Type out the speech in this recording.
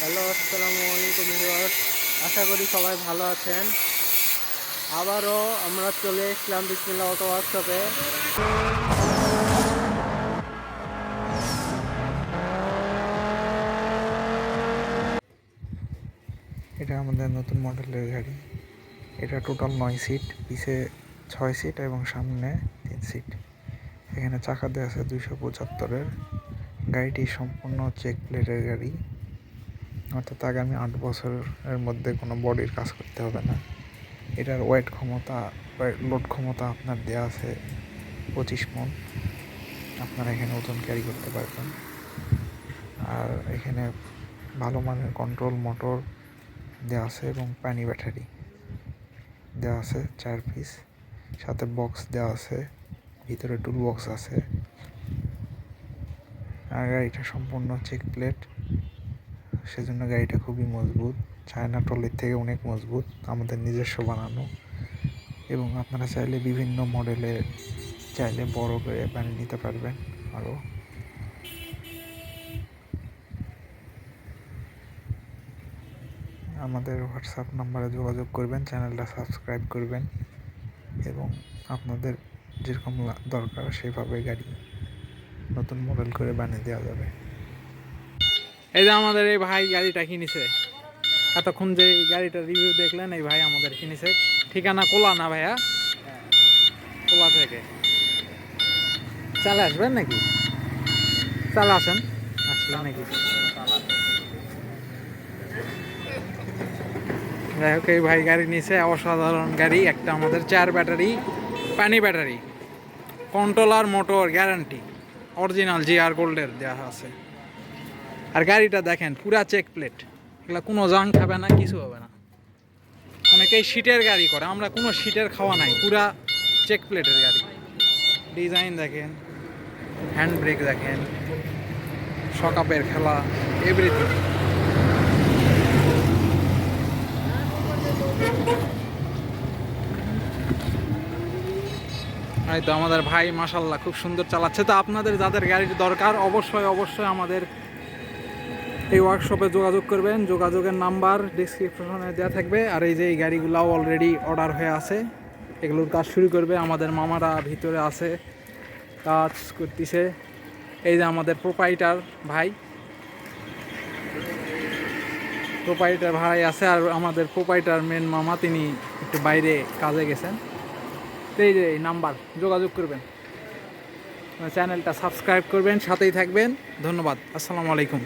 Hello, আসসালামু আলাইকুম viewers. আশা করি সবাই ভালো আছেন। আবারও আমরা চলে এসলাম বিসমিল্লাহ অটো ওয়ার্কশপে। এটা আমাদের নতুন মডেলের গাড়ি। এটা টোটাল 9 সিট, পিছে 6 সিট এবং সামনে 3 সিট। এখানে চাকা দেওয়া আছে 275-এর। গাড়িটি সম্পূর্ণ চেক প্লেটের গাড়ি, অর্থাৎ আগামী 8 বছরের মধ্যে কোনো বডির কাজ করতে হবে না। এটার লোড ক্ষমতা আপনার দেওয়া আছে 25 মন। আপনারা এখানে ওজন ক্যারি করতে পারবেন। আর এখানে ভালো মানের কন্ট্রোল মোটর দেওয়া আছে এবং পানি ব্যাটারি দেওয়া আছে 4 পিস। সাথে বক্স দেওয়া আছে, ভিতরে টুল বক্স আছে। আর গাড়িটা সম্পূর্ণ চেক প্লেট, সেজন্য গাড়িটা খুবই মজবুত। চায়না ট্রলির থেকে অনেক মজবুত, আমাদের নিজস্ব বানানো। এবং আপনারা চাইলে বিভিন্ন মডেলে চাইলে বড় করে বানিয়ে নিতে পারবেন। আরও আমাদের হোয়াটসঅ্যাপ নাম্বারে যোগাযোগ করবেন, চ্যানেলটা সাবস্ক্রাইব করবেন এবং আপনাদের যেরকম দরকার সেভাবে গাড়ি নতুন মডেল করে বানিয়ে দেওয়া যাবে। এই যে আমাদের এই ভাই গাড়িটা কিনেছে, এতক্ষণ যে গাড়িটার রিভিউ দেখলেন, এই ভাই আমাদের কিনেছে। ঠিকানা কোলা না ভাইয়া? কোলা থেকে। চালে আসবেন নাকি? চালে আসেন, আসলেন নাকি? যাই হোক, এই ভাই গাড়ি নিয়েছে, অসাধারণ গাড়ি। একটা আমাদের 4 ব্যাটারি, পানি battery, controller, motor guarantee, original GR গোল্ডের দেওয়া আছে। আর গাড়িটা দেখেন, পুরা চেক প্লেট, এগুলো কোনো জাং খাবে না, কিছু হবে না। অনেকেই সিটের গাড়ি করে, আমরা কোনো সিটের খাওয়া নাই, পুরা চেক প্লেটের গাড়ি। ডিজাইন দেখেন, হ্যান্ড ব্রেক দেখেন, সকাপের খেলা, এভরিথিং। এই তো আমাদের ভাই মাশাল্লাহ খুব সুন্দর চালাচ্ছে। তো আপনাদের যাদের গাড়ির দরকার, অবশ্যই অবশ্যই আমাদের এই ওয়ার্কশপে যোগাযোগ করবেন। যোগাযোগের নাম্বার ডিসক্রিপশনে দেওয়া থাকবে। আর এই যে এই গাড়িগুলাও অলরেডি অর্ডার হয়ে আছে, এগুলোর কাজ শুরু করবে। আমাদের মামারা ভিতরে আছে, কাজ করতেছে। এই যে আমাদের প্রোপাইটার ভাই আছে, আর আমাদের প্রোপাইটার মেন মামা, তিনি একটু বাইরে কাজে গেছেন। তো এই যে এই নাম্বার, যোগাযোগ করবেন, চ্যানেলটা সাবস্ক্রাইব করবেন, সাথেই থাকবেন। ধন্যবাদ, আসসালামু আলাইকুম।